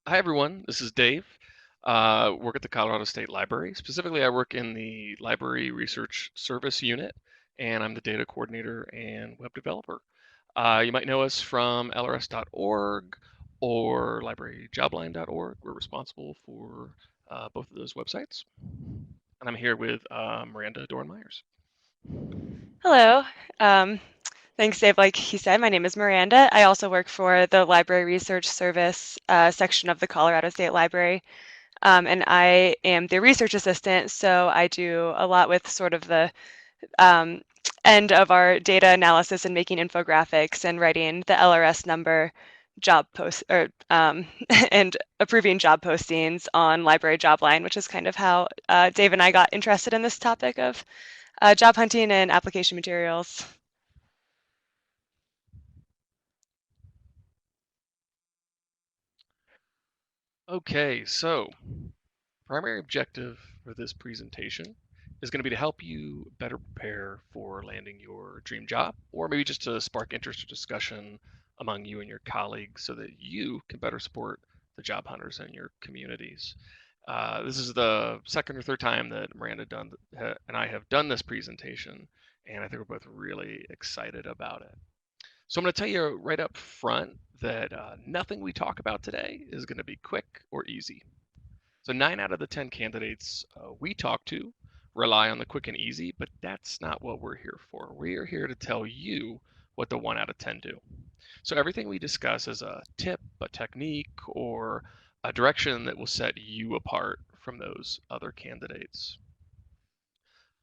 Hi, everyone. This is Dave. Work at the Colorado State Library. Specifically, I work in the Library Research Service Unit, and I'm the data coordinator and web developer. You might know us from lrs.org or libraryjobline.org. We're responsible for both of those websites. And I'm here with Miranda Doran-Myers. Hello. Um, Thanks, Dave. Like he said, my name is Miranda. I also work for the Library Research Service section of the Colorado State Library. And I am the research assistant, so I do a lot with sort of the um, end of our data analysis and making infographics and writing the LRS number job post or and approving job postings on Library Jobline, which is kind of how Dave and I got interested in this topic of job hunting and application materials. Okay, so primary objective for this presentation is going to be to help you better prepare for landing your dream job, or maybe just to spark interest or discussion among you and your colleagues so that you can better support the job hunters in your communities. This is the second or third time that and I have done this presentation, and I think we're both really excited about it. So I'm going to tell you right up front that nothing we talk about today is going to be quick or easy. So 9 out of the 10 candidates we talk to rely on the quick and easy, but that's not what we're here for. We are here to tell you what the 1 out of 10 do. So everything we discuss is a tip, a technique, or a direction that will set you apart from those other candidates.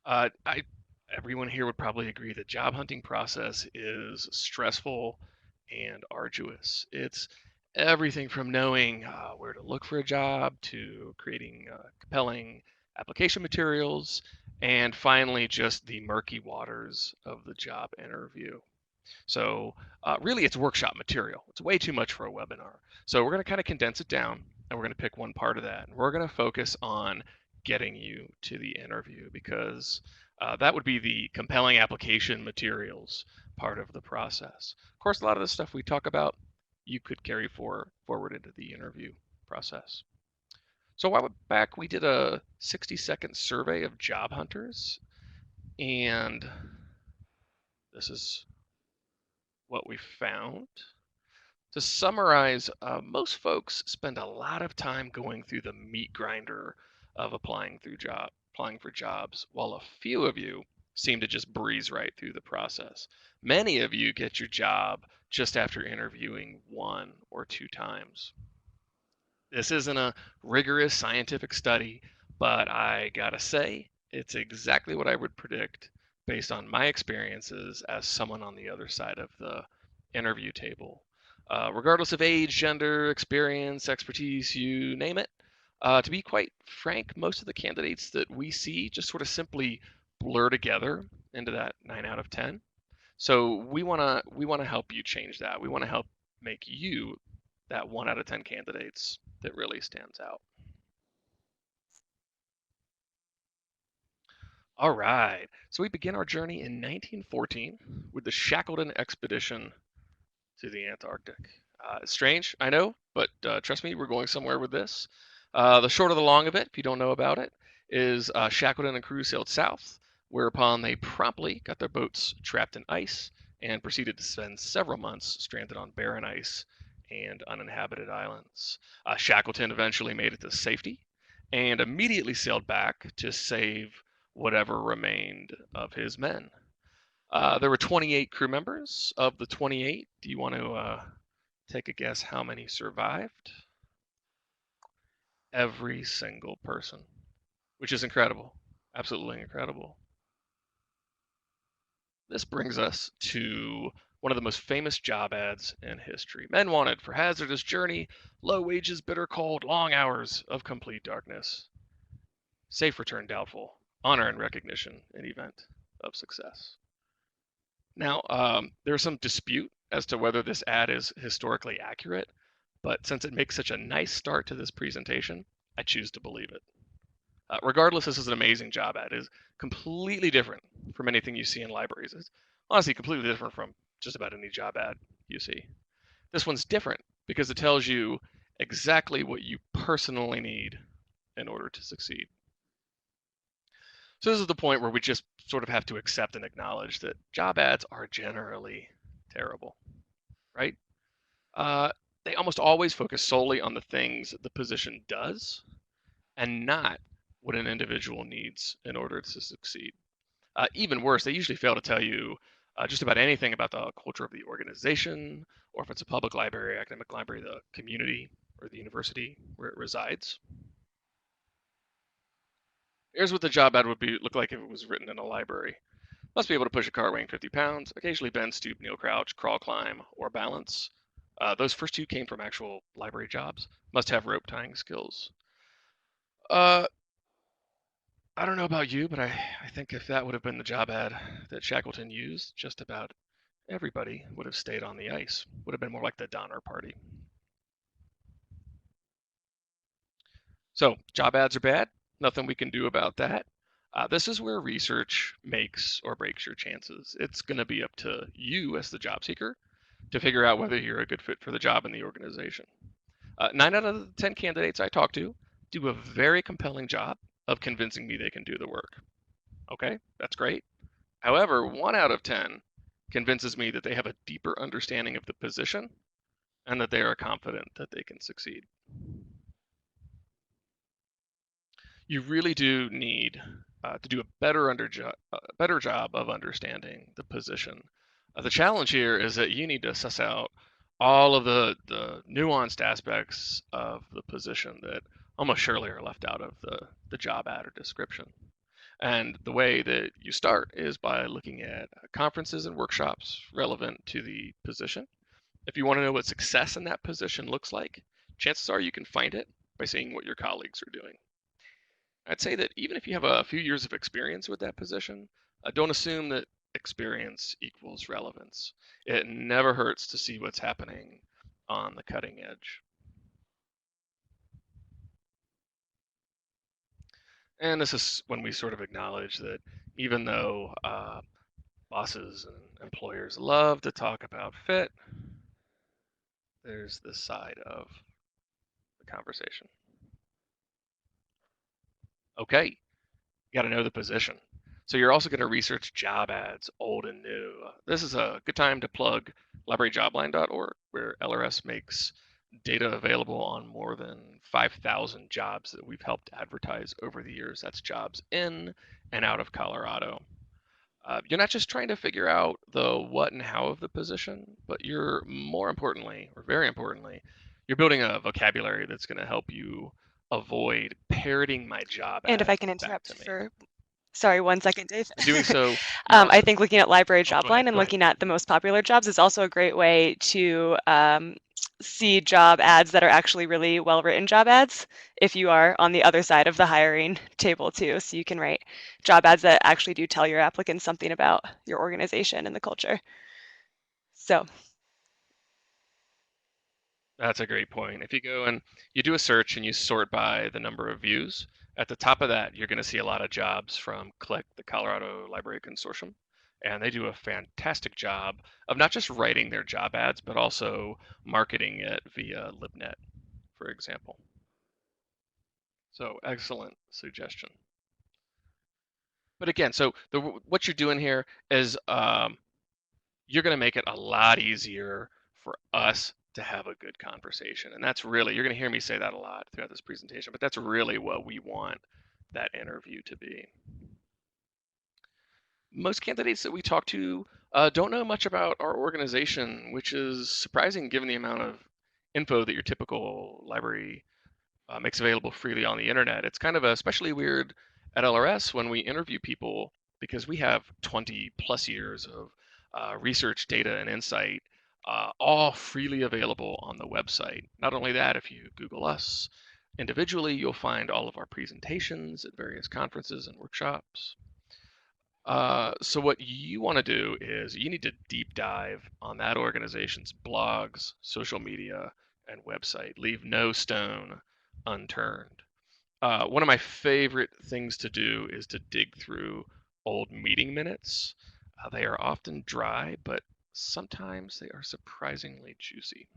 Uh, I, Everyone here would probably agree the job hunting process is stressful and arduous. It's everything from knowing where to look for a job to creating compelling application materials, and finally just the murky waters of the job interview. So really it's workshop material. It's way too much for a webinar. So we're going to kind of condense it down, and we're going to pick one part of that. And we're going to focus on getting you to the interview, because that would be the compelling application materials part of the process. Of course, a lot of the stuff we talk about, you could carry forward into the interview process. So a while back, we did a 60-second survey of job hunters, and this is what we found. To summarize, most folks spend a lot of time going through the meat grinder of applying for jobs, while a few of you seem to just breeze right through the process. Many of you get your job just after interviewing 1 or 2 times. This isn't a rigorous scientific study, but I gotta say, it's exactly what I would predict based on my experiences as someone on the other side of the interview table. Regardless of age, gender, experience, expertise, you name it. To be quite frank, most of the candidates that we see just sort of simply blur together into that 9 out of 10. So we wanna help you change that. We want to help make you that 1 out of 10 candidates that really stands out. All right, so we begin our journey in 1914 with the Shackleton expedition to the Antarctic. It's strange, I know, but trust me, we're going somewhere with this. The short of the long of it, if you don't know about it, is Shackleton and crew sailed south, whereupon they promptly got their boats trapped in ice and proceeded to spend several months stranded on barren ice and uninhabited islands. Shackleton eventually made it to safety and immediately sailed back to save whatever remained of his men. There were 28 crew members. Of the 28, do you want to take a guess how many survived? Every single person, which is incredible. Absolutely incredible. This brings us to one of the most famous job ads in history. Men wanted for hazardous journey, low wages, bitter cold, long hours of complete darkness. Safe return doubtful. Honor and recognition in event of success. Now, there's some dispute as to whether this ad is historically accurate, but since it makes such a nice start to this presentation, I choose to believe it. Regardless, this is an amazing job ad. It is completely different from anything you see in libraries. It's honestly completely different from just about any job ad you see. This one's different because it tells you exactly what you personally need in order to succeed. So this is the point where we just sort of have to accept and acknowledge that job ads are generally terrible, right? Uh, they almost always focus solely on the things the position does and not what an individual needs in order to succeed. Even worse, they usually fail to tell you just about anything about the culture of the organization, or if it's a public library, academic library, the community, or the university where it resides. Here's what the job ad would look like if it was written in a library. Must be able to push a car weighing 50 pounds, occasionally bend, stoop, kneel, crouch, crawl, climb, or balance. Those first two came from actual library jobs. Must have rope tying skills. Uh, I don't know about you, but I think if that would have been the job ad that Shackleton used, just about everybody would have stayed on the ice. Would have been more like the Donner Party. So job ads are bad. Nothing we can do about that. This is where research makes or breaks your chances. It's going to be up to you as the job seeker to figure out whether you're a good fit for the job in the organization. 9 out of the 10 candidates I talk to do a very compelling job of convincing me they can do the work. Okay, that's great. However, 1 out of 10 convinces me that they have a deeper understanding of the position and that they are confident that they can succeed. You really do need to do a better job of understanding the position. The challenge here is that you need to suss out all of the nuanced aspects of the position that almost surely are left out of the job ad or description. And the way that you start is by looking at conferences and workshops relevant to the position. If you want to know what success in that position looks like, chances are you can find it by seeing what your colleagues are doing. I'd say that even if you have a few years of experience with that position, don't assume that experience equals relevance. It never hurts to see what's happening on the cutting edge. And this is when we sort of acknowledge that even though bosses and employers love to talk about fit, there's this side of the conversation. Okay, you got to know the position. So you're also going to research job ads, old and new. This is a good time to plug libraryjobline.org, where LRS makes data available on more than 5,000 jobs that we've helped advertise over the years. That's jobs in and out of Colorado. You're not just trying to figure out the what and how of the position, but you're more importantly, or very importantly, you're building a vocabulary that's going to help you avoid parroting my job And if I ad can back interrupt to me. for, sorry, 1 second, Dave. In doing so, you're I also, think looking at library oh, go ahead, Jobline and go ahead. looking at the most popular jobs is also a great way to see job ads that are actually really well-written job ads if you are on the other side of the hiring table too. So you can write job ads that actually do tell your applicants something about your organization and the culture. So That's a great point. If you go and you do a search and you sort by the number of views, at the top of that, you're going to see a lot of jobs from CLIC, the Colorado Library Consortium. And they do a fantastic job of not just writing their job ads, but also marketing it via LibNet, for example. So excellent suggestion. But again, so what you're doing here is you're going to make it a lot easier for us to have a good conversation. And that's really, you're going to hear me say that a lot throughout this presentation, but that's really what we want that interview to be. Most candidates that we talk to don't know much about our organization, which is surprising given the amount of info that your typical library makes available freely on the internet. It's kind of especially weird at LRS when we interview people because we have 20 plus years of research, data, and insight all freely available on the website. Not only that, if you Google us individually, you'll find all of our presentations at various conferences and workshops. So what you want to do is you need to deep dive on that organization's blogs, social media, and website. Leave no stone unturned. One of my favorite things to do is to dig through old meeting minutes. They are often dry, but sometimes they are surprisingly juicy.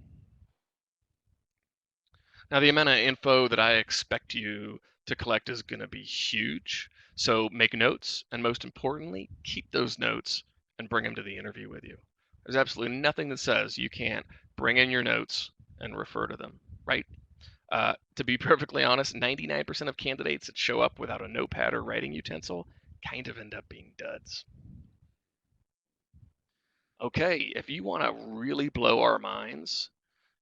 Now, the amount of info that I expect you to collect is going to be huge. So make notes, and most importantly, keep those notes and bring them to the interview with you. There's absolutely nothing that says you can't bring in your notes and refer to them, right? To be perfectly honest, 99% of candidates that show up without a notepad or writing utensil kind of end up being duds. Okay, if you want to really blow our minds,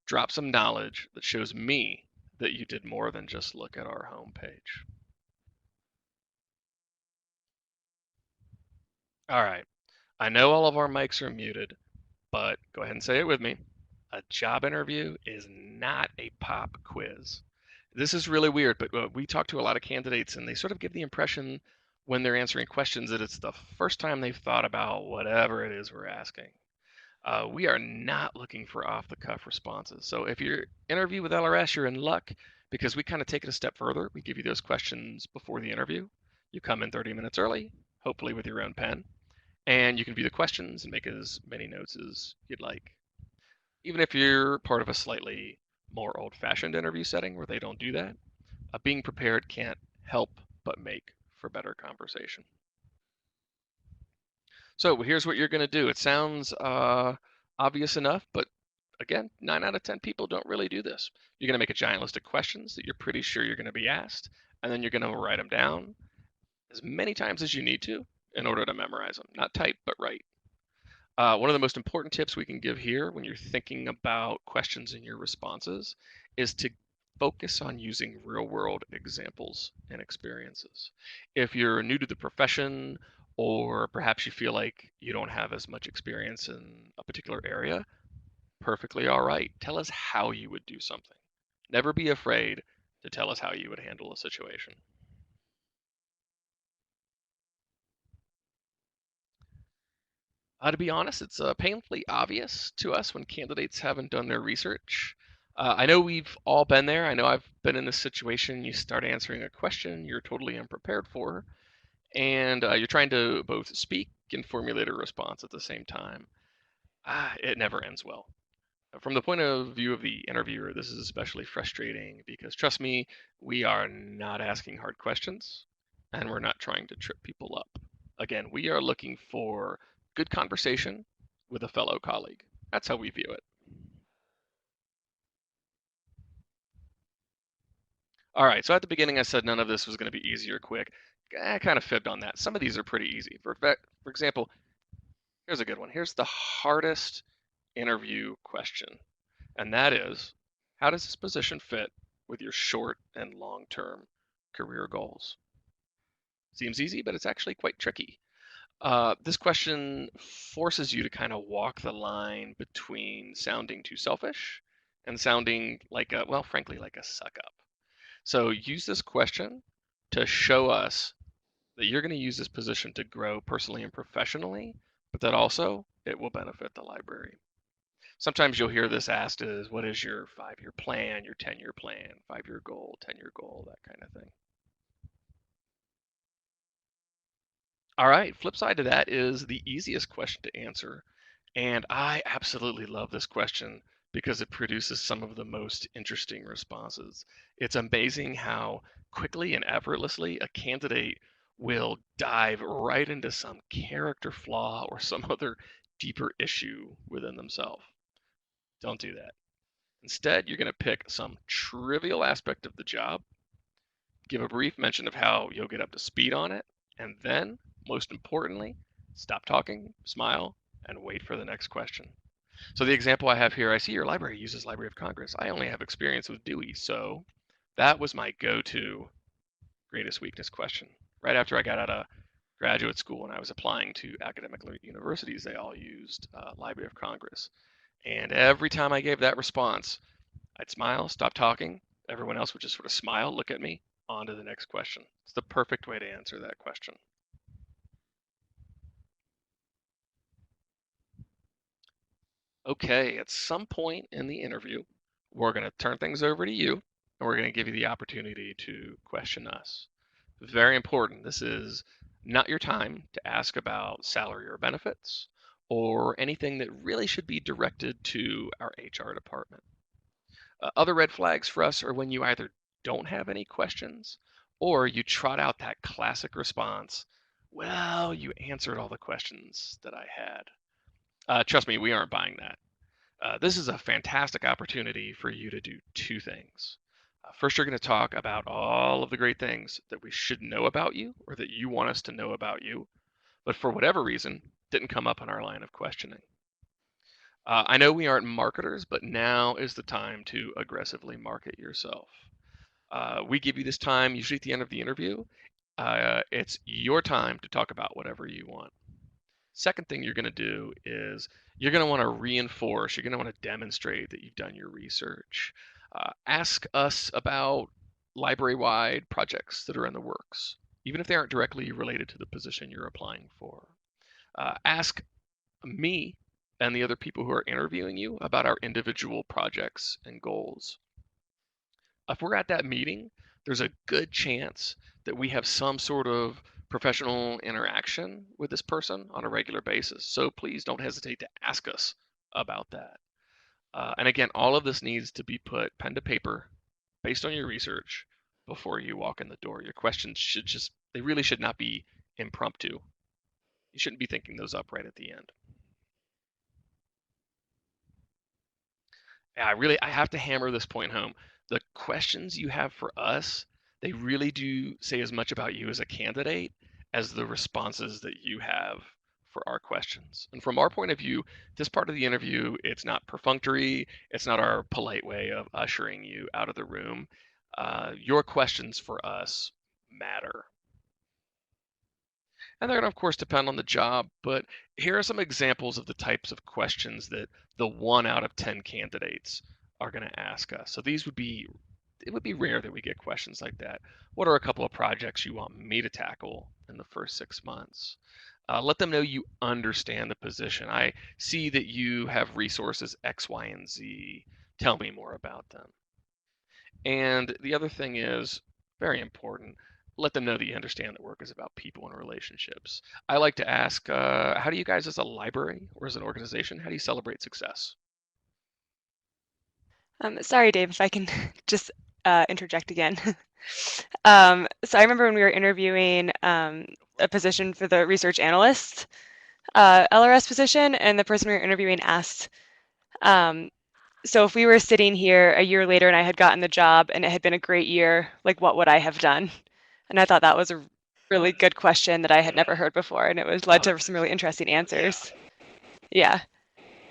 drop some knowledge that shows me that you did more than just look at our homepage. All right, I know all of our mics are muted, but go ahead and say it with me. A job interview is not a pop quiz. This is really weird, but we talk to a lot of candidates and they sort of give the impression when they're answering questions that it's the first time they've thought about whatever it is we're asking. We are not looking for off the cuff responses. So if you interview with LRS, you're in luck because we kind of take it a step further. We give you those questions before the interview. You come in 30 minutes early, hopefully with your own pen, and you can view the questions and make as many notes as you'd like. Even if you're part of a slightly more old-fashioned interview setting where they don't do that, being prepared can't help but make for better conversation. So here's what you're going to do. It sounds obvious enough, but again, 9 out of 10 people don't really do this. You're going to make a giant list of questions that you're pretty sure you're going to be asked, and then you're going to write them down as many times as you need to in order to memorize them. Not type, but write. One of the most important tips we can give here when you're thinking about questions in your responses is to focus on using real world examples and experiences. If you're new to the profession, or perhaps you feel like you don't have as much experience in a particular area, perfectly all right. Tell us how you would do something. Never be afraid to tell us how you would handle a situation. To be honest, it's painfully obvious to us when candidates haven't done their research. I know we've all been there. I know I've been in this situation. You start answering a question you're totally unprepared for, and you're trying to both speak and formulate a response at the same time. It never ends well. From the point of view of the interviewer, this is especially frustrating because trust me, we are not asking hard questions and we're not trying to trip people up. Again, we are looking for good conversation with a fellow colleague. That's how we view it. All right, so at the beginning I said none of this was going to be easy or quick. I kind of fibbed on that. Some of these are pretty easy. For example, here's a good one. Here's the hardest interview question, and that is, how does this position fit with your short and long-term career goals? Seems easy, but it's actually quite tricky. This question forces you to kind of walk the line between sounding too selfish and sounding like a, well, frankly, like a suck up. So use this question to show us that you're going to use this position to grow personally and professionally, but that also it will benefit the library. Sometimes you'll hear this asked as, what is your 5-year plan, your 10-year plan, 5-year goal, 10-year goal, that kind of thing. All right, flip side to that is the easiest question to answer. And I absolutely love this question because it produces some of the most interesting responses. It's amazing how quickly and effortlessly a candidate will dive right into some character flaw or some other deeper issue within themselves. Don't do that. Instead, you're going to pick some trivial aspect of the job, give a brief mention of how you'll get up to speed on it, and then, most importantly, stop talking, smile, and wait for the next question. So the example I have here, I see your library uses Library of Congress. I only have experience with Dewey, so that was my go-to greatest weakness question. Right after I got out of graduate school and I was applying to academic universities, they all used Library of Congress. And every time I gave that response, I'd smile, stop talking. Everyone else would just sort of smile, look at me, on to the next question. It's the perfect way to answer that question. Okay, at some point in the interview, we're going to turn things over to you and we're going to give you the opportunity to question us. Very important. This is not your time to ask about salary or benefits or anything that really should be directed to our HR department. Other red flags for us are when you either don't have any questions or you trot out that classic response, well, you answered all the questions that I had. Trust me, we aren't buying that. This is a fantastic opportunity for you to do two things. First, you're going to talk about all of the great things that we should know about you or that you want us to know about you, but for whatever reason, didn't come up in our line of questioning. I know we aren't marketers, but now is the time to aggressively market yourself. We give you this time usually at the end of the interview. It's your time to talk about whatever you want. Second thing you're going to do is you're going to want to reinforce, you're going to want to demonstrate that you've done your research. Ask us about library-wide projects that are in the works, even if they aren't directly related to the position you're applying for. Ask me and the other people who are interviewing you about our individual projects and goals. If we're at that meeting, there's a good chance that we have some sort of professional interaction with this person on a regular basis. So please don't hesitate to ask us about that. And again, all of this needs to be put pen to paper based on your research before you walk in the door. Your questions should they really should not be impromptu. You shouldn't be thinking those up right at the end. I have to hammer this point home. The questions you have for us, they really do say as much about you as a candidate as the responses that you have for our questions. And from our point of view, this part of the interview, it's not perfunctory. It's not our polite way of ushering you out of the room. Your questions for us matter. And they're going to, of course, depend on the job, but here are some examples of the types of questions that the 1 out of 10 candidates are going to ask us. So it would be rare that we get questions like that. What are a couple of projects you want me to tackle in the first 6 months? Let them know you understand the position. I see that you have resources X, Y, and Z. Tell me more about them. And the other thing is very important. Let them know that you understand that work is about people and relationships. I like to ask, how do you guys as a library or as an organization, how do you celebrate success? Sorry, Dave, if I can just interject again. So I remember when we were interviewing a position for the research analyst LRS position, and the person we were interviewing asked, so if we were sitting here a year later and I had gotten the job and it had been a great year, like what would I have done? And I thought that was a really good question that I had never heard before, and it was led to some really interesting answers. Yeah.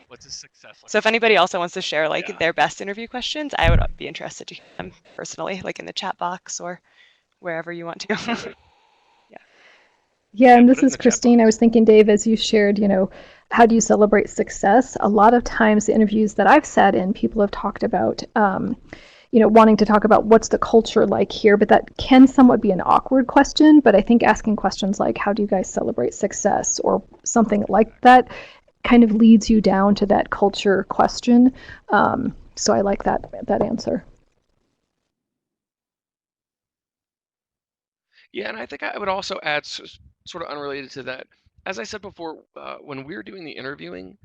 What's a success So if anybody also wants to share like Yeah. their best interview questions, I would be interested to hear them personally, like in the chat box or wherever you want to. Yeah, and put this it in is the chat Christine. I box. was thinking, Dave, as you shared, how do you celebrate success? A lot of times, the interviews that I've sat in, people have talked about, wanting to talk about what's the culture like here, but that can somewhat be an awkward question. But I think asking questions like, how do you guys celebrate success, or something like that, kind of leads you down to that culture question. So I like that answer. Yeah, and I think I would also add, sort of unrelated to that, as I said before, when we're doing the interviewing,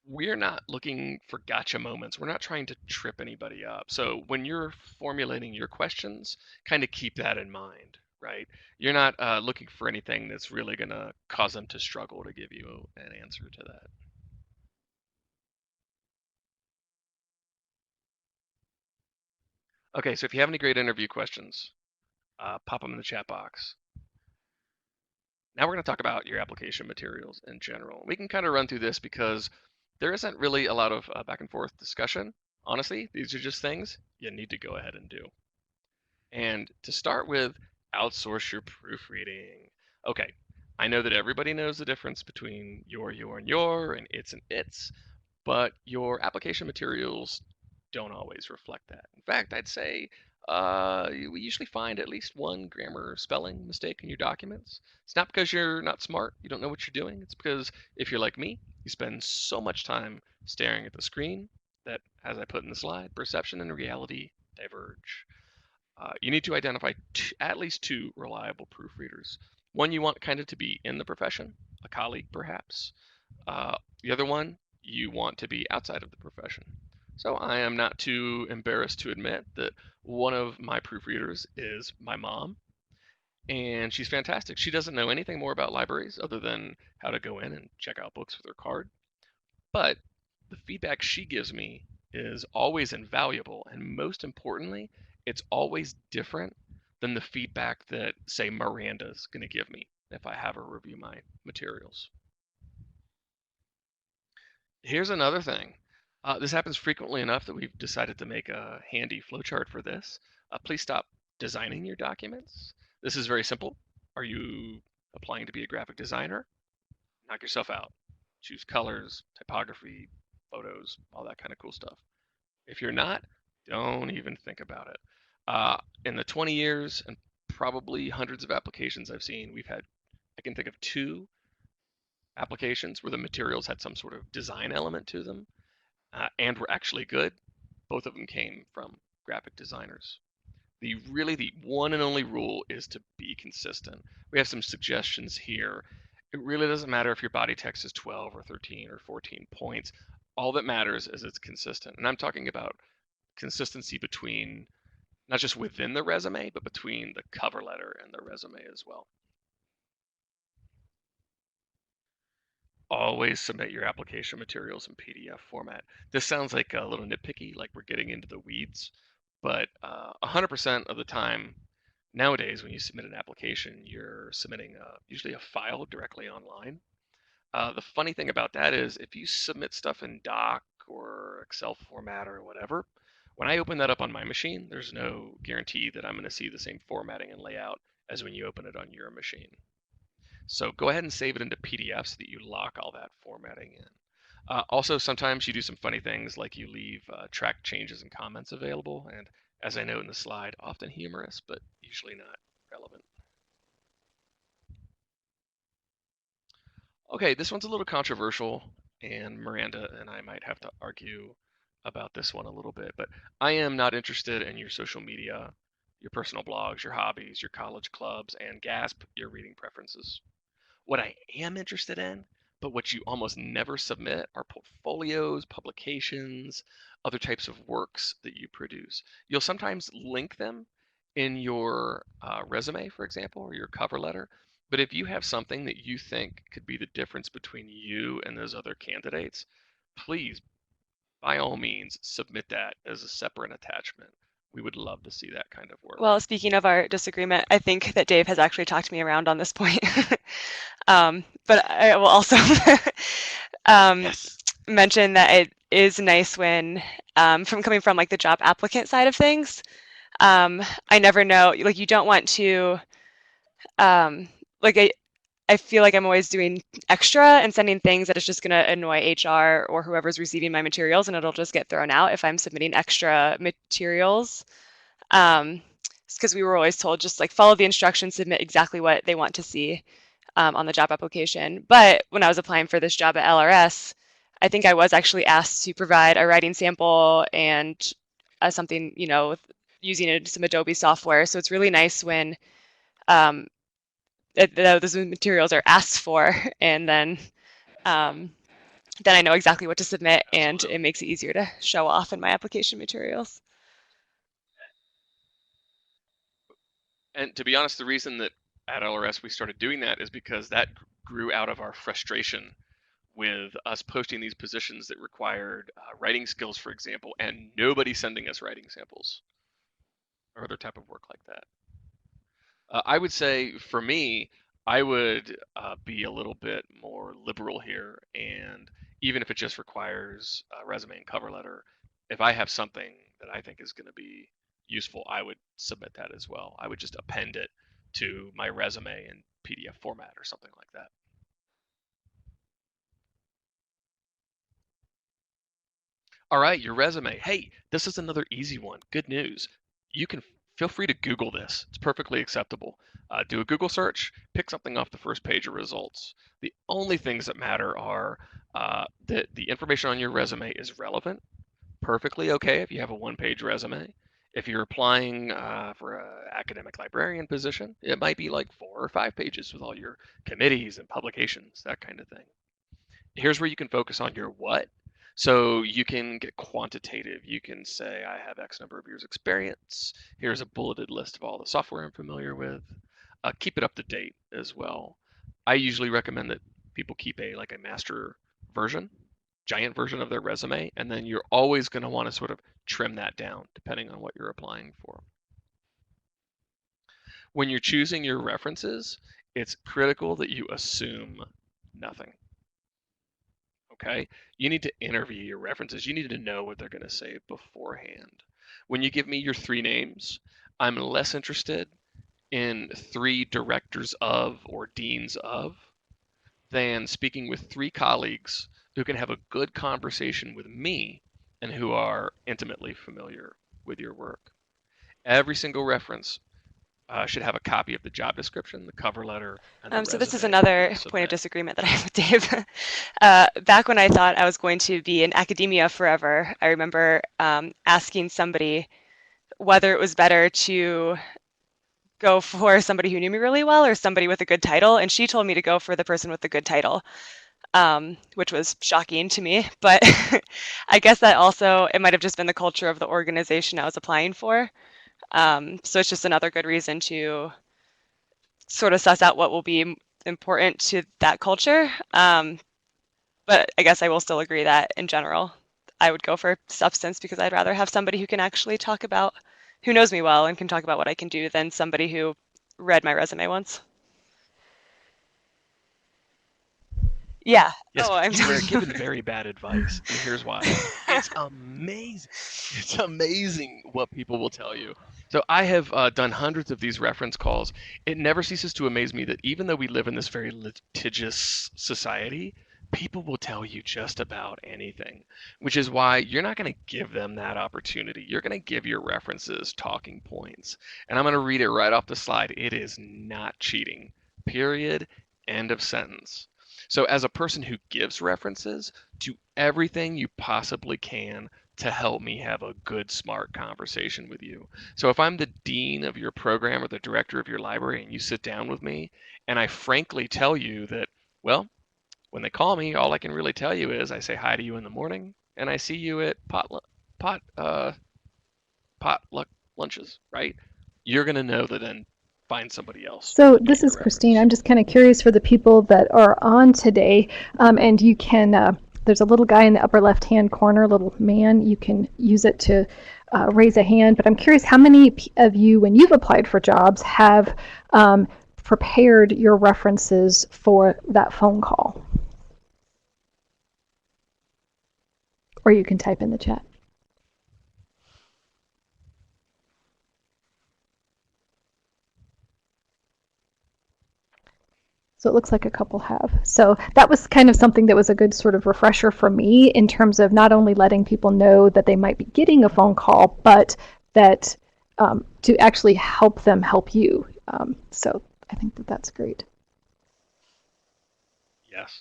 we're not looking for gotcha moments. We're not trying to trip anybody up. So when you're formulating your questions, kind of keep that in mind, right? You're not looking for anything that's really going to cause them to struggle to give you an answer to that. Okay, so if you have any great interview questions, pop them in the chat box. Now we're going to talk about your application materials in general. We can kind of run through this because there isn't really a lot of back and forth discussion. Honestly, these are just things you need to go ahead and do. And to start with, outsource your proofreading. Okay, I know that everybody knows the difference between your, and it's and its, but your application materials don't always reflect that. In fact, I'd say we usually find at least one grammar spelling mistake in your documents. It's not because you're not smart, you don't know what you're doing. It's because if you're like me, you spend so much time staring at the screen that, as I put in the slide, perception and reality diverge. You need to identify at least 2 reliable proofreaders. One you want kind of to be in the profession, a colleague perhaps. The other one you want to be outside of the profession. So I am not too embarrassed to admit that one of my proofreaders is my mom, and she's fantastic. She doesn't know anything more about libraries other than how to go in and check out books with her card. But the feedback she gives me is always invaluable, and most importantly, it's always different than the feedback that, say, Miranda's going to give me if I have her review my materials. Here's another thing. This happens frequently enough that we've decided to make a handy flowchart for this. Please stop designing your documents. This is very simple. Are you applying to be a graphic designer? Knock yourself out. Choose colors, typography, photos, all that kind of cool stuff. If you're not, don't even think about it. In the 20 years and probably hundreds of applications I've seen, I can think of 2 applications where the materials had some sort of design element to them and were actually good. Both of them came from graphic designers. The one and only rule is to be consistent. We have some suggestions here. It really doesn't matter if your body text is 12 or 13 or 14 points. All that matters is it's consistent. And I'm talking about consistency between not just within the resume, but between the cover letter and the resume as well. Always submit your application materials in PDF format. This sounds like a little nitpicky, like we're getting into the weeds, but 100% of the time nowadays when you submit an application, you're submitting usually a file directly online. The funny thing about that is if you submit stuff in Doc or Excel format or whatever, when I open that up on my machine, there's no guarantee that I'm going to see the same formatting and layout as when you open it on your machine. So go ahead and save it into PDF so that you lock all that formatting in. Also, sometimes you do some funny things like you leave track changes and comments available, and as I note in the slide, often humorous, but usually not relevant. Okay, this one's a little controversial, and Miranda and I might have to argue about this one a little bit, but I am not interested in your social media, your personal blogs, your hobbies, your college clubs, and gasp, your reading preferences. What I am interested in, but what you almost never submit, are portfolios, publications, other types of works that you produce. You'll sometimes link them in your resume, for example, or your cover letter. But if you have something that you think could be the difference between you and those other candidates, please, by all means, submit that as a separate attachment. We would love to see that kind of work. Well, speaking of our disagreement, I think that Dave has actually talked me around on this point. But I will also Yes. mention that it is nice when, from coming from like the job applicant side of things, I never know, like you don't want to, like I feel like I'm always doing extra and sending things that is just going to annoy HR or whoever's receiving my materials, and it'll just get thrown out if I'm submitting extra materials. Because we were always told just like follow the instructions, submit exactly what they want to see on the job application. But when I was applying for this job at LRS, I think I was actually asked to provide a writing sample and something, you know, using some Adobe software. So it's really nice when those materials are asked for, and then I know exactly what to submit, and Absolutely. it makes it easier to show off in my application materials. And to be honest, the reason that at LRS we started doing that is because that grew out of our frustration with us posting these positions that required writing skills, for example, and nobody sending us writing samples or other type of work like that. I would say for me, I would be a little bit more liberal here, and even if it just requires a resume and cover letter, if I have something that I think is going to be useful, I would submit that as well. I would just append it to my resume in PDF format or something like that. All right, your resume. Hey, this is another easy one. Good news. You can feel free to Google this. It's perfectly acceptable. Do a Google search, pick something off the first page of results. The only things that matter are that the information on your resume is relevant. Perfectly okay if you have a one-page resume. If you're applying for an academic librarian position, it might be like 4 or 5 pages with all your committees and publications, that kind of thing. Here's where you can focus on your what. So you can get quantitative. You can say, I have X number of years experience. Here's a bulleted list of all the software I'm familiar with. Keep it up to date as well. I usually recommend that people keep a master version, giant version of their resume, and then you're always going to want to sort of trim that down depending on what you're applying for. When you're choosing your references, it's critical that you assume nothing. Okay? You need to interview your references. You need to know what they're going to say beforehand. When you give me your 3 names, I'm less interested in 3 directors of or deans of than speaking with 3 colleagues who can have a good conversation with me and who are intimately familiar with your work. Every single reference should have a copy of the job description, the cover letter, and the So this is resume that you're another going to point of submit. disagreement that I have with Dave. Back when I thought I was going to be in academia forever, I remember asking somebody whether it was better to go for somebody who knew me really well or somebody with a good title, and she told me to go for the person with the good title, which was shocking to me. But I guess that also, it might have just been the culture of the organization I was applying for. So it's just another good reason to sort of suss out what will be important to that culture. But I guess I will still agree that in general, I would go for substance because I'd rather have somebody who can actually talk about, who knows me well and can talk about what I can do than somebody who read my resume once. Yeah. Yes, Oh, I'm you were given very bad advice, and here's why. It's amazing. It's amazing what people will tell you. So I have done hundreds of these reference calls. It never ceases to amaze me that even though we live in this very litigious society, people will tell you just about anything, which is why you're not going to give them that opportunity. You're going to give your references talking points. And I'm going to read it right off the slide. It is not cheating. Period. End of sentence. So, as a person who gives references, do everything you possibly can to help me have a good, smart conversation with you. So, if I'm the dean of your program or the director of your library and you sit down with me and I frankly tell you that, well, when they call me, all I can really tell you is I say hi to you in the morning and I see you at potluck lunches, right? You're going to know that then find somebody else So to be this your is Christine. reference. I'm just kind of curious for the people that are on today, and you can. There's a little guy in the upper left-hand corner, little man. You can use it to raise a hand. But I'm curious, how many of you, when you've applied for jobs, have prepared your references for that phone call? Or you can type in the chat. So it looks like a couple have. So that was kind of something that was a good sort of refresher for me in terms of not only letting people know that they might be getting a phone call, but that to actually help them help you. So I think that that's great. Yes.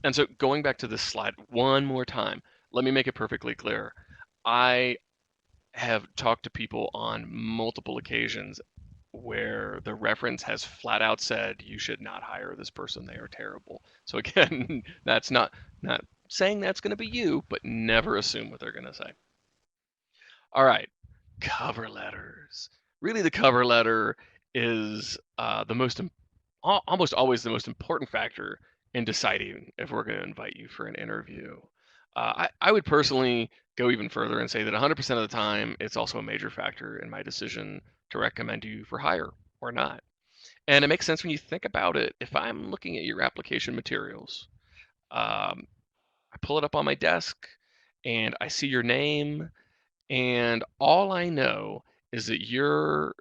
And so going back to this slide one more time, let me make it perfectly clear. I have talked to people on multiple occasions where the reference has flat out said you should not hire this person, they are terrible. So again, that's not saying that's going to be you, but never assume what they're going to say. All right, cover letters. Really, the cover letter is almost always the most important factor in deciding if we're going to invite you for an interview. I would personally go even further and say that 100% of the time, it's also a major factor in my decision to recommend you for hire or not. And it makes sense when you think about it. If I'm looking at your application materials, I pull it up on my desk and I see your name, and all I know is that your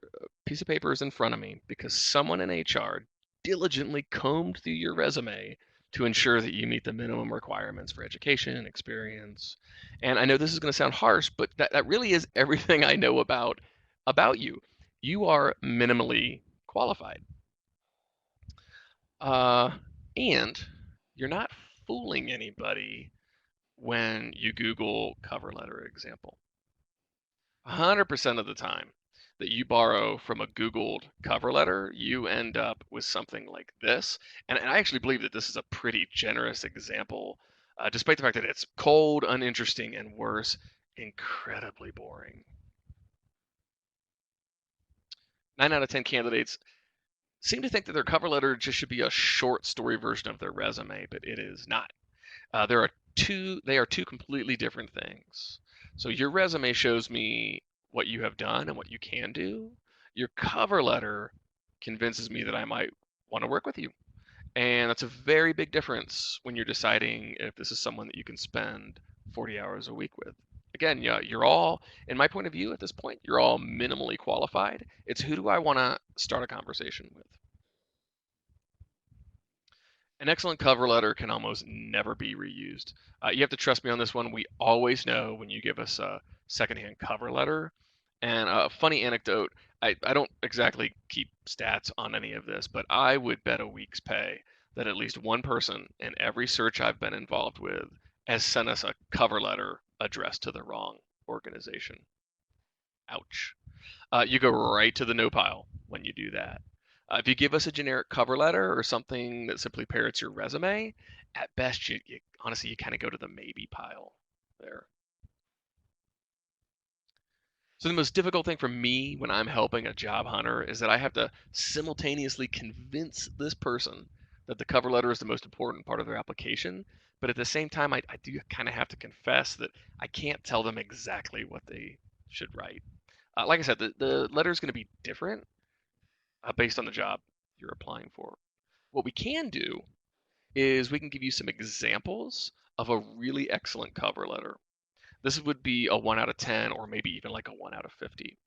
piece of paper is in front of me because someone in HR diligently combed through your resume to ensure that you meet the minimum requirements for education and experience. And I know this is going to sound harsh, but that really is everything I know about you. You are minimally qualified. And you're not fooling anybody when you Google cover letter example. 100% of the time that you borrow from a Googled cover letter, you end up with something like this. And I actually believe that this is a pretty generous example despite the fact that it's cold, uninteresting, and worse, incredibly boring. 9 out of 10 candidates seem to think that their cover letter just should be a short story version of their resume, but it is not. They are two completely different things. So your resume shows me what you have done and what you can do. Your cover letter convinces me that I might want to work with you. And that's a very big difference when you're deciding if this is someone that you can spend 40 hours a week with. Again, yeah, you're all, in my point of view at this point, you're all minimally qualified. It's who do I want to start a conversation with? An excellent cover letter can almost never be reused. You have to trust me on this one. We always know when you give us a secondhand cover letter. And a funny anecdote, I don't exactly keep stats on any of this, but I would bet a week's pay that at least one person in every search I've been involved with has sent us a cover letter addressed to the wrong organization. Ouch. You go right to the no pile when you do that. If you give us a generic cover letter or something that simply parrots your resume, at best, you honestly, you kind of go to the maybe pile there. So the most difficult thing for me when I'm helping a job hunter is that I have to simultaneously convince this person that the cover letter is the most important part of their application, but at the same time, I do kind of have to confess that I can't tell them exactly what they should write. Like I said, the letter is going to be different based on the job you're applying for. What we can do is we can give you some examples of a really excellent cover letter. This would be a 1 out of 10 or maybe even like a 1 out of 50.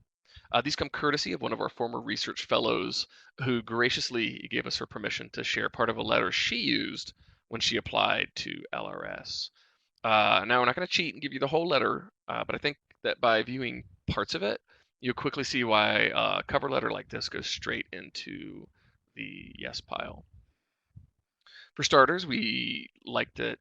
These come courtesy of one of our former research fellows who graciously gave us her permission to share part of a letter she used when she applied to LRS. Now, we're not going to cheat and give you the whole letter, but I think that by viewing parts of it, you'll quickly see why a cover letter like this goes straight into the yes pile. For starters, we liked it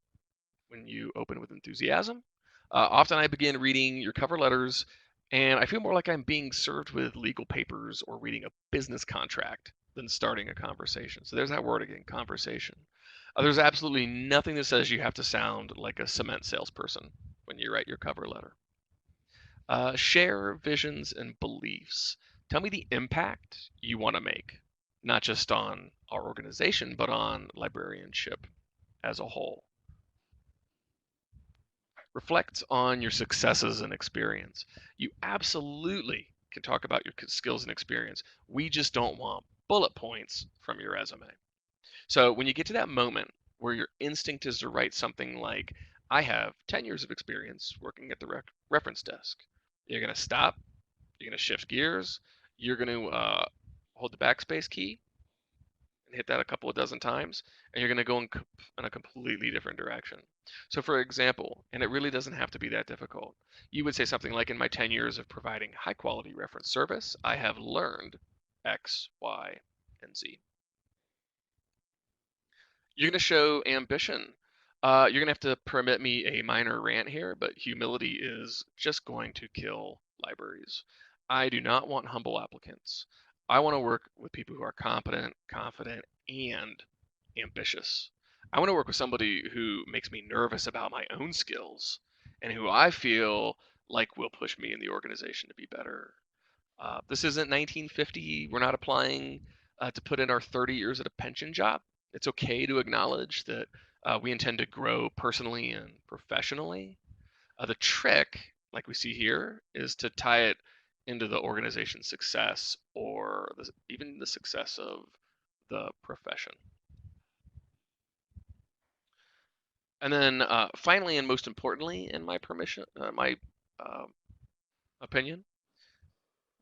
when you open with enthusiasm. Often I begin reading your cover letters and I feel more like I'm being served with legal papers or reading a business contract than starting a conversation. So there's that word again, conversation. There's absolutely nothing that says you have to sound like a cement salesperson when you write your cover letter. Share visions and beliefs. Tell me the impact you want to make, not just on our organization, but on librarianship as a whole. Reflect on your successes and experience. You absolutely can talk about your skills and experience. We just don't want bullet points from your resume. So when you get to that moment where your instinct is to write something like, I have 10 years of experience working at the reference desk, you're going to stop, you're going to shift gears, you're going to hold the backspace key and hit that a couple of dozen times, and you're going to go in a completely different direction. So for example, and it really doesn't have to be that difficult, you would say something like, in my 10 years of providing high quality reference service, I have learned X, Y, and Z. You're going to show ambition. You're going to have to permit me a minor rant here, but humility is just going to kill libraries. I do not want humble applicants. I want to work with people who are competent, confident, and ambitious. I want to work with somebody who makes me nervous about my own skills and who I feel like will push me in the organization to be better. This isn't 1950. We're not applying to put in our 30 years at a pension job. It's okay to acknowledge that we intend to grow personally and professionally. The trick, like we see here, is to tie it into the organization's success or even the success of the profession. And then finally, and most importantly, in my opinion,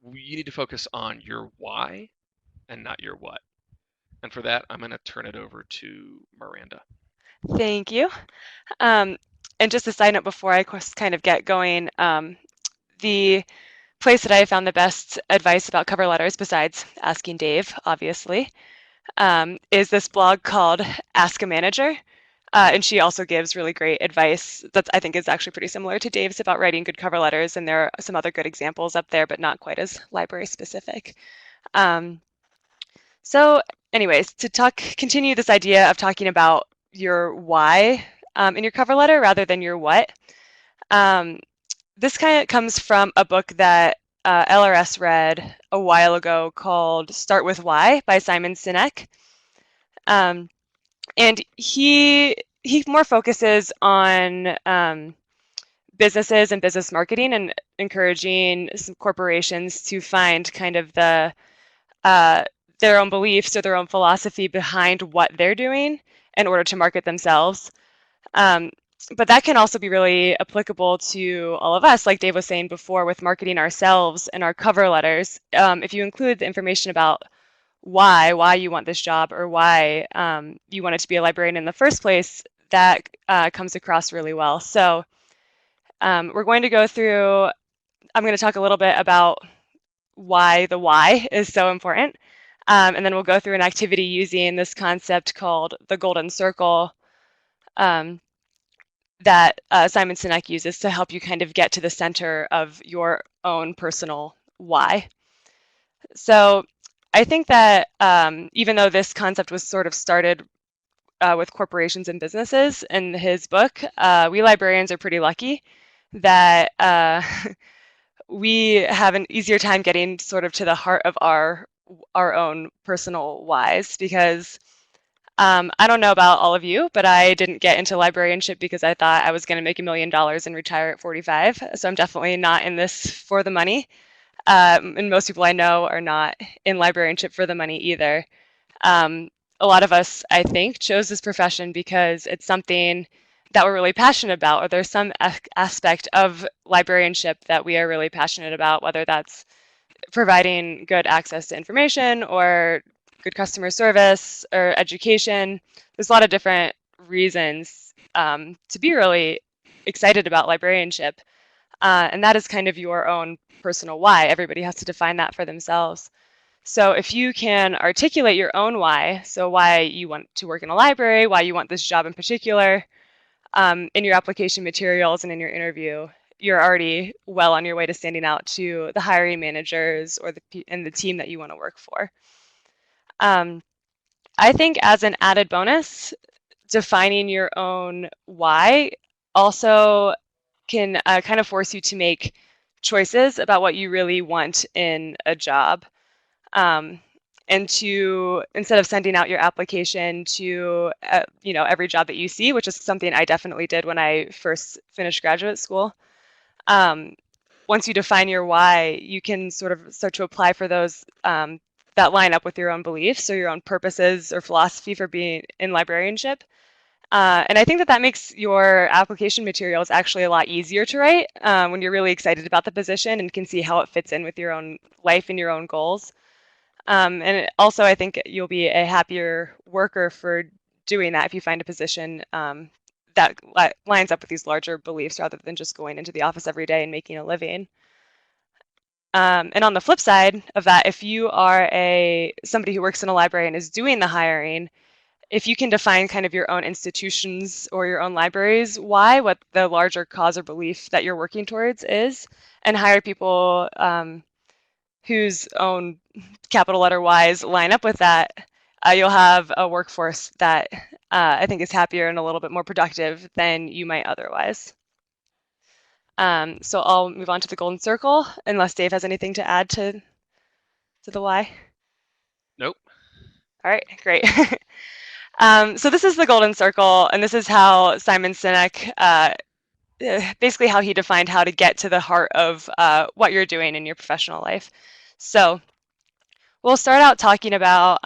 you need to focus on your why and not your what. And for that, I'm going to turn it over to Miranda. Thank you. And just a side note before I kind of get going, the place that I found the best advice about cover letters, besides asking Dave, obviously, is this blog called Ask a Manager. And she also gives really great advice that I think is actually pretty similar to Dave's about writing good cover letters. And there are some other good examples up there, but not quite as library specific. So anyways, to continue this idea of talking about your why, in your cover letter rather than your what. This kind of comes from a book that LRS read a while ago called Start With Why by Simon Sinek. And he more focuses on businesses and business marketing and encouraging some corporations to find kind of the their own beliefs or their own philosophy behind what they're doing in order to market themselves. But that can also be really applicable to all of us, like Dave was saying before, with marketing ourselves and our cover letters. If you include the information about why you want this job or why you wanted to be a librarian in the first place, that comes across really well. So we're going to go through, I'm going to talk a little bit about why the why is so important. And then we'll go through an activity using this concept called the golden circle that Simon Sinek uses to help you kind of get to the center of your own personal why. So I think that even though this concept was sort of started with corporations and businesses in his book, we librarians are pretty lucky that we have an easier time getting sort of to the heart of our own personal whys, because I don't know about all of you, but I didn't get into librarianship because I thought I was going to make $1 million and retire at 45. So I'm definitely not in this for the money. And most people I know are not in librarianship for the money either. A lot of us, I think, chose this profession because it's something that we're really passionate about, or there's some aspect of librarianship that we are really passionate about, whether that's providing good access to information or good customer service or education. There's a lot of different reasons to be really excited about librarianship. And that is kind of your own personal why. Everybody has to define that for themselves. So if you can articulate your own why, so why you want to work in a library, why you want this job in particular, in your application materials and in your interview, you're already well on your way to standing out to the hiring managers or the team that you want to work for. I think as an added bonus, defining your own why also can kind of force you to make choices about what you really want in a job. And to, instead of sending out your application to every job that you see, which is something I definitely did when I first finished graduate school, once you define your why, you can sort of start to apply for those that line up with your own beliefs or your own purposes or philosophy for being in librarianship. And I think that makes your application materials actually a lot easier to write when you're really excited about the position and can see how it fits in with your own life and your own goals. And also, I think you'll be a happier worker for doing that if you find a position that lines up with these larger beliefs rather than just going into the office every day and making a living. And on the flip side of that, if you are somebody who works in a library and is doing the hiring, if you can define kind of your own institutions or your own libraries, what the larger cause or belief that you're working towards is, and hire people whose own capital letter Ys line up with that, you'll have a workforce that I think is happier and a little bit more productive than you might otherwise. So I'll move on to the golden circle, unless Dave has anything to add to the why. Nope. All right, great. So this is the golden circle, and this is how Simon Sinek, basically how he defined how to get to the heart of what you're doing in your professional life. So we'll start out talking about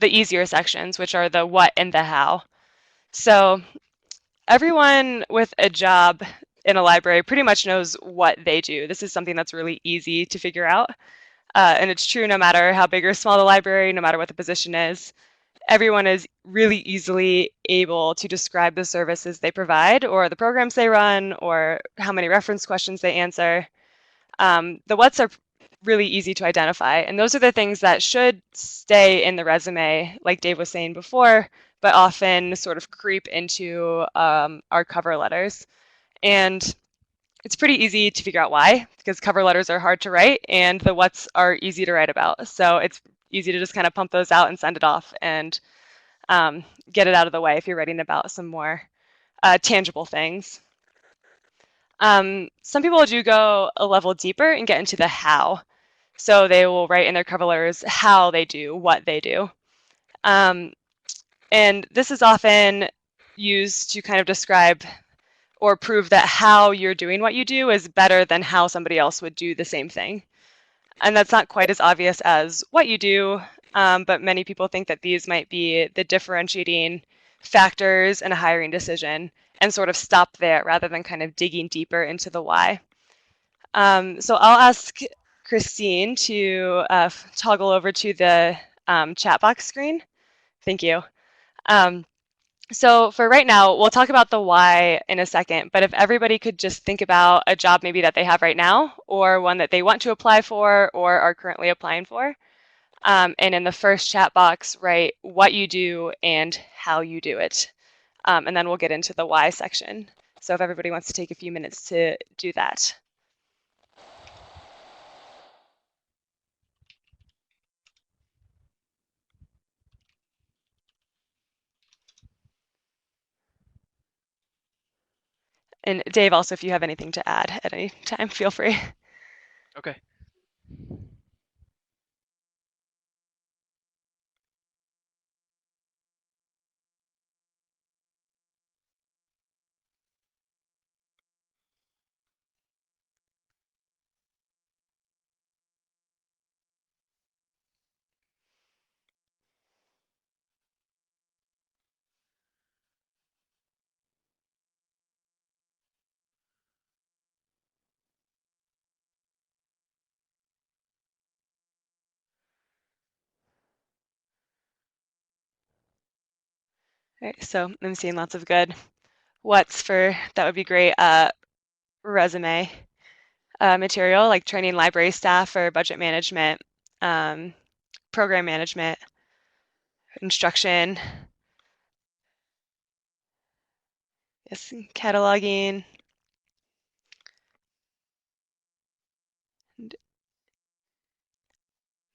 the easier sections, which are the what and the how. So everyone with a job in a library pretty much knows what they do. This is something that's really easy to figure out. And it's true no matter how big or small the library, no matter what the position is. Everyone is really easily able to describe the services they provide or the programs they run or how many reference questions they answer. The what's are really easy to identify, and those are the things that should stay in the resume, like Dave was saying before, but often sort of creep into our cover letters. And it's pretty easy to figure out why, because cover letters are hard to write and the what's are easy to write about. So it's easy to just kind of pump those out and send it off and get it out of the way if you're writing about some more tangible things. Some people do go a level deeper and get into the how. So they will write in their cover letters how they do what they do. And this is often used to kind of describe or prove that how you're doing what you do is better than how somebody else would do the same thing. And that's not quite as obvious as what you do, but many people think that these might be the differentiating factors in a hiring decision and sort of stop there rather than kind of digging deeper into the why. So I'll ask Christine to toggle over to the chat box screen. Thank you. So for right now, we'll talk about the why in a second, but if everybody could just think about a job maybe that they have right now or one that they want to apply for or are currently applying for. And in the first chat box, write what you do and how you do it. And then we'll get into the why section. So if everybody wants to take a few minutes to do that. And Dave, also, if you have anything to add at any time, feel free. Okay. All right, so I'm seeing lots of good what's for, that would be great, resume material, like training library staff or budget management, program management, instruction, yes, cataloging, and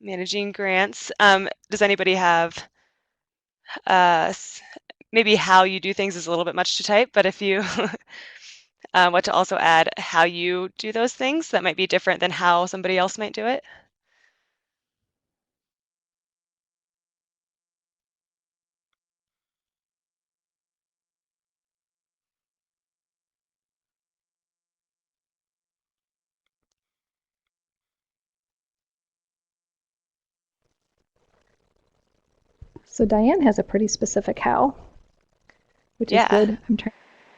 managing grants. Does anybody have maybe how you do things is a little bit much to type, but if you want to also add how you do those things, that might be different than how somebody else might do it. So Diane has a pretty specific how, which is good. I'm trying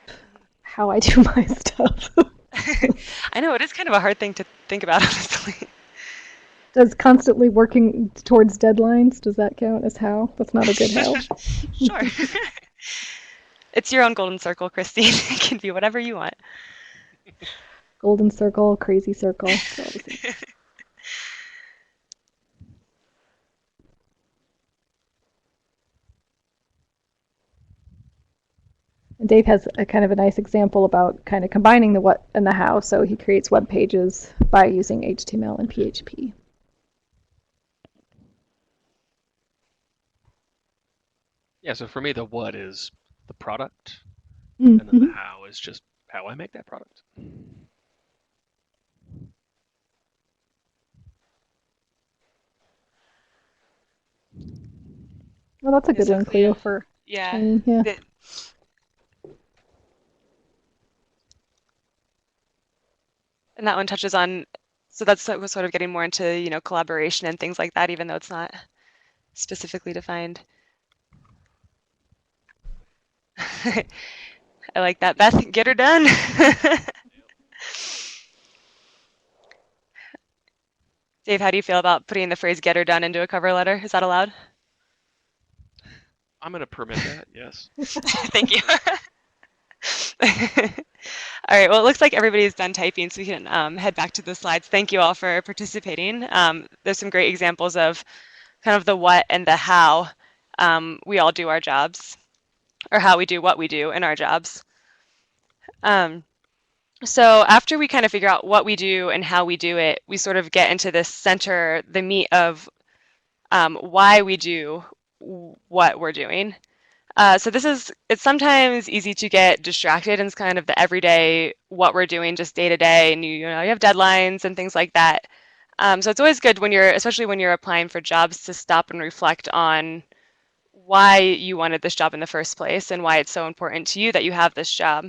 to how I do my stuff. I know, it is kind of a hard thing to think about, honestly. Does constantly working towards deadlines, does that count as how? That's not a good how. Sure. It's your own golden circle, Christine. It can be whatever you want. Golden circle, crazy circle. And Dave has a kind of a nice example about kind of combining the what and the how. So he creates web pages by using HTML and PHP. Yeah, so for me, the what is the product, and then the how is just how I make that product. Well, that's a good one, Cleo, for training. Yeah. And that one touches on, so that's sort of getting more into, you know, collaboration and things like that, even though it's not specifically defined. I like that. Beth, get her done. Dave, how do you feel about putting the phrase get her done into a cover letter? Is that allowed? I'm going to permit that, yes. Thank you. All right, well, it looks like everybody's done typing, so we can head back to the slides. Thank you all for participating. There's some great examples of kind of the what and the how we all do our jobs, or how we do what we do in our jobs. So after we kind of figure out what we do and how we do it, we sort of get into this center, the meat of why we do what we're doing. So it's sometimes easy to get distracted in kind of the everyday, what we're doing just day to day, and you know, you have deadlines and things like that. So it's always good when especially when you're applying for jobs, to stop and reflect on why you wanted this job in the first place and why it's so important to you that you have this job.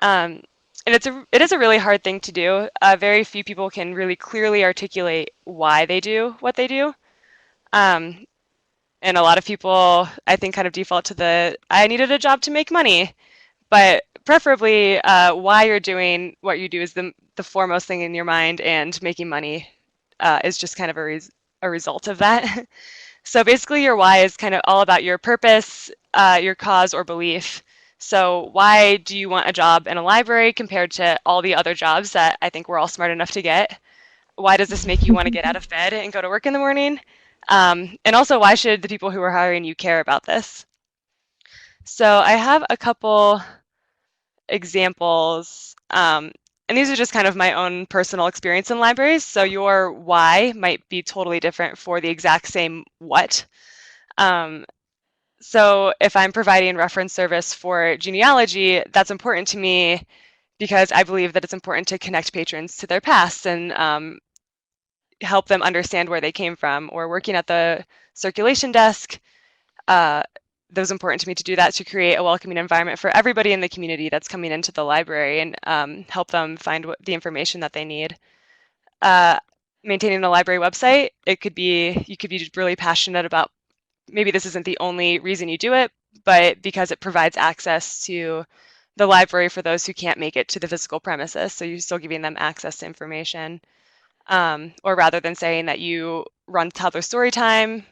Um, and it is a really hard thing to do. Very few people can really clearly articulate why they do what they do. Um, and a lot of people, I think, kind of default to I needed a job to make money. But preferably, why you're doing what you do is the foremost thing in your mind, and making money is just kind of a result of that. So basically, your why is kind of all about your purpose, your cause or belief. So why do you want a job in a library compared to all the other jobs that I think we're all smart enough to get? Why does this make you want to get out of bed and go to work in the morning? And also, why should the people who are hiring you care about this? So I have a couple examples, and these are just kind of my own personal experience in libraries. So your why might be totally different for the exact same what. Um, so if I'm providing reference service for genealogy, that's important to me because I believe that it's important to connect patrons to their past and help them understand where they came from. Or working at the circulation desk, that was important to me to do that, to create a welcoming environment for everybody in the community that's coming into the library, and help them find the information that they need. Maintaining a library website, you could be really passionate about, maybe this isn't the only reason you do it, but because it provides access to the library for those who can't make it to the physical premises. So you're still giving them access to information. Or rather than saying that you run toddler story time,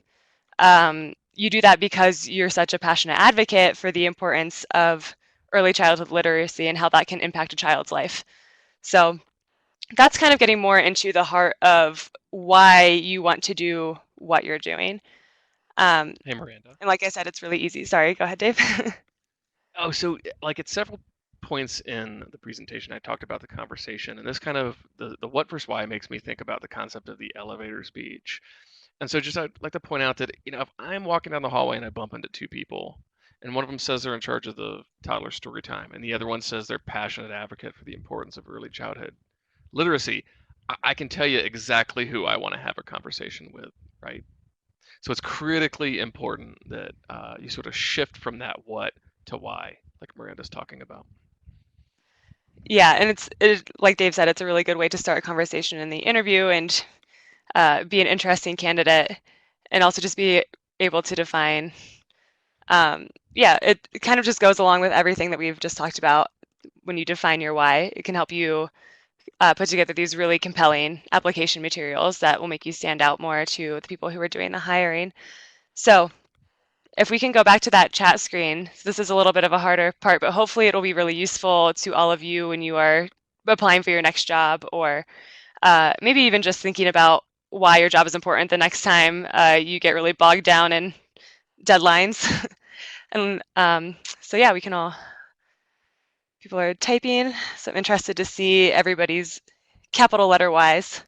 you do that because you're such a passionate advocate for the importance of early childhood literacy and how that can impact a child's life. So that's kind of getting more into the heart of why you want to do what you're doing. Hey, Miranda. And like I said, it's really easy. Sorry, go ahead, Dave. Oh, so like at several points in the presentation, I talked about the conversation, and this kind of the what versus why makes me think about the concept of the elevator speech. And so just I'd like to point out that, you know, if I'm walking down the hallway and I bump into two people, and one of them says they're in charge of the toddler story time, and the other one says they're passionate advocate for the importance of early childhood literacy, I can tell you exactly who I want to have a conversation with, right? So it's critically important that you sort of shift from that what to why, like Miranda's talking about. Yeah, and like Dave said, it's a really good way to start a conversation in the interview, and be an interesting candidate, and also just be able to define. Yeah, it kind of just goes along with everything that we've just talked about. When you define your why, it can help you put together these really compelling application materials that will make you stand out more to the people who are doing the hiring. So if we can go back to that chat screen, so this is a little bit of a harder part, but hopefully it'll be really useful to all of you when you are applying for your next job, or maybe even just thinking about why your job is important the next time you get really bogged down in deadlines. And so yeah, people are typing, so I'm interested to see everybody's capital letter wise.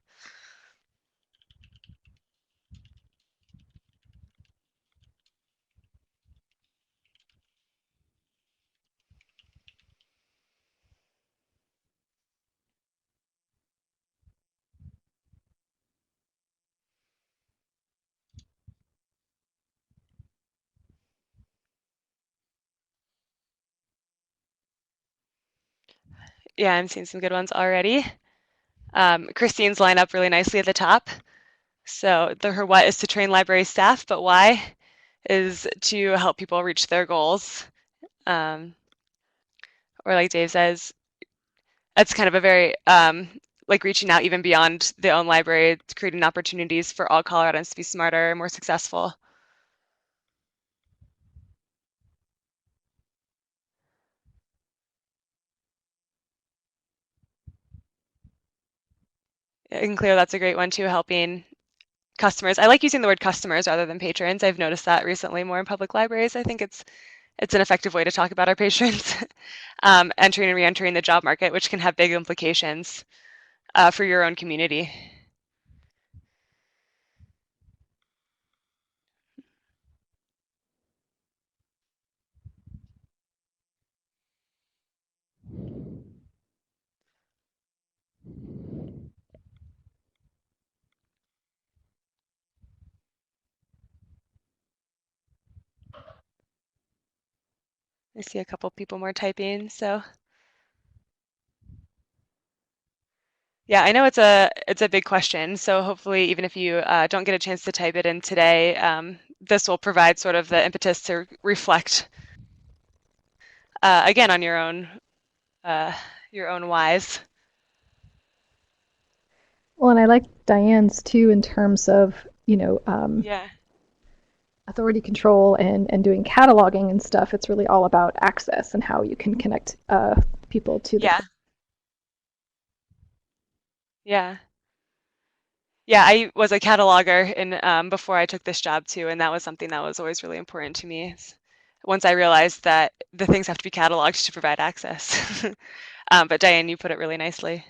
Yeah, I'm seeing some good ones already. Christine's line up really nicely at the top. So her what is to train library staff, but why is to help people reach their goals. Or like Dave says, that's kind of a very like reaching out even beyond the own library, creating opportunities for all Coloradans to be smarter and more successful. And Cleo, that's a great one too, helping customers. I like using the word customers rather than patrons. I've noticed that recently more in public libraries. I think it's an effective way to talk about our patrons. Entering and re-entering the job market, which can have big implications for your own community. I see a couple people more typing, so. Yeah, I know it's a big question, so hopefully even if you don't get a chance to type it in today, this will provide sort of the impetus to reflect again on your own whys. Well, and I like Diane's too in terms of, Yeah. authority control and doing cataloging and stuff. It's really all about access and how you can connect people to the. Yeah. Yeah. Yeah, I was a cataloger before I took this job too, and that was something that was always really important to me. Once I realized that the things have to be cataloged to provide access. But Diane, you put it really nicely.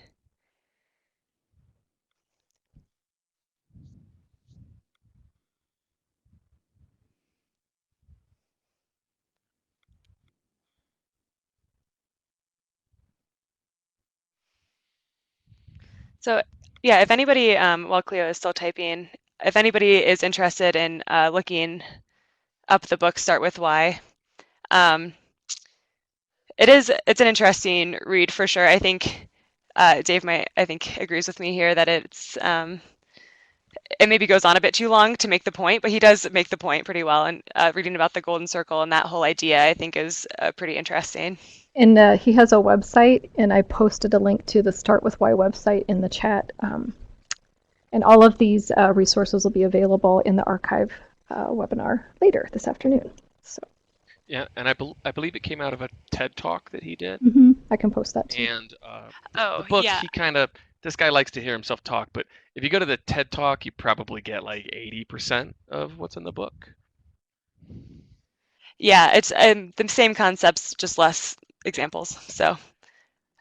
So yeah, if anybody, while Cleo is still typing, if anybody is interested in looking up the book Start With Why, it's an interesting read for sure. I think Dave agrees with me here that it maybe goes on a bit too long to make the point, but he does make the point pretty well. And reading about the golden circle and that whole idea, I think, is pretty interesting. And he has a website, and I posted a link to the Start With Why website in the chat. And all of these resources will be available in the archive webinar later this afternoon. So. Yeah, and I believe it came out of a TED Talk that he did. I can post that too. And the book, yeah. This guy likes to hear himself talk, but if you go to the TED Talk, you probably get like 80% of what's in the book. Yeah, it's the same concepts, just less examples. So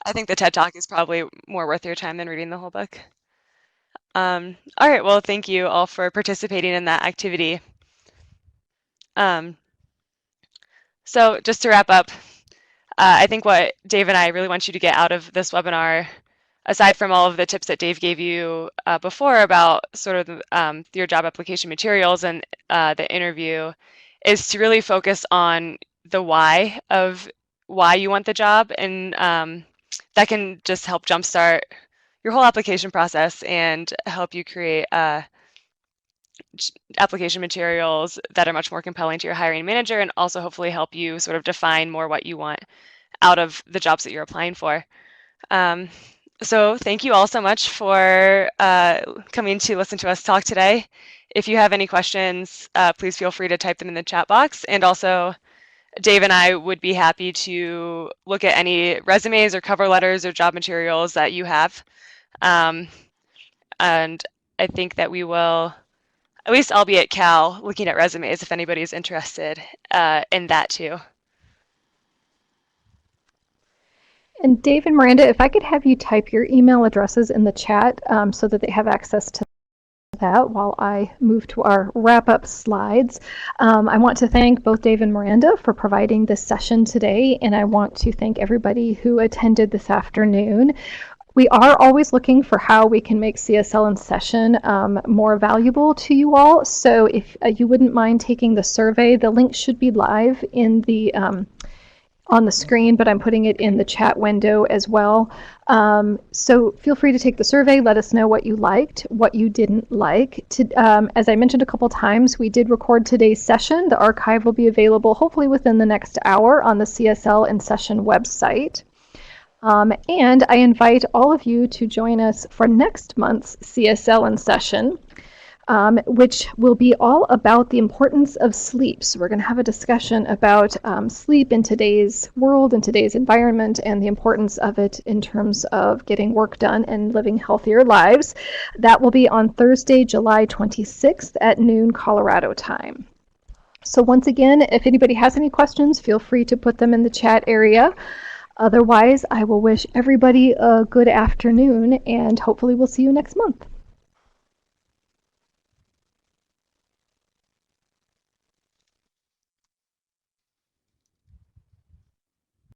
I think the TED Talk is probably more worth your time than reading the whole book. All right, well, thank you all for participating in that activity. So just to wrap up, I think what Dave and I really want you to get out of this webinar, aside from all of the tips that Dave gave you before about sort of your job application materials and the interview, is to really focus on the why of why you want the job, and that can just help jumpstart your whole application process and help you create application materials that are much more compelling to your hiring manager, and also hopefully help you sort of define more what you want out of the jobs that you're applying for. So thank you all so much for coming to listen to us talk today. If you have any questions, please feel free to type them in the chat box. And also, Dave and I would be happy to look at any resumes or cover letters or job materials that you have. And I think that we will, at least I'll be at Cal looking at resumes if anybody's interested in that too. And Dave and Miranda, if I could have you type your email addresses in the chat so that they have access to that while I move to our wrap-up slides. I want to thank both Dave and Miranda for providing this session today, and I want to thank everybody who attended this afternoon. We are always looking for how we can make CSL in session more valuable to you all. So if you wouldn't mind taking the survey, the link should be live in the on the screen, but I'm putting it in the chat window as well. So feel free to take the survey. Let us know what you liked, what you didn't like. As I mentioned a couple times, we did record today's session. The archive will be available hopefully within the next hour on the CSL in Session website. And I invite all of you to join us for next month's CSL in Session, which will be all about the importance of sleep. So we're going to have a discussion about sleep in today's world, in today's environment, and the importance of it in terms of getting work done and living healthier lives. That will be on Thursday, July 26th at noon Colorado time. So once again, if anybody has any questions, feel free to put them in the chat area. Otherwise, I will wish everybody a good afternoon, and hopefully we'll see you next month.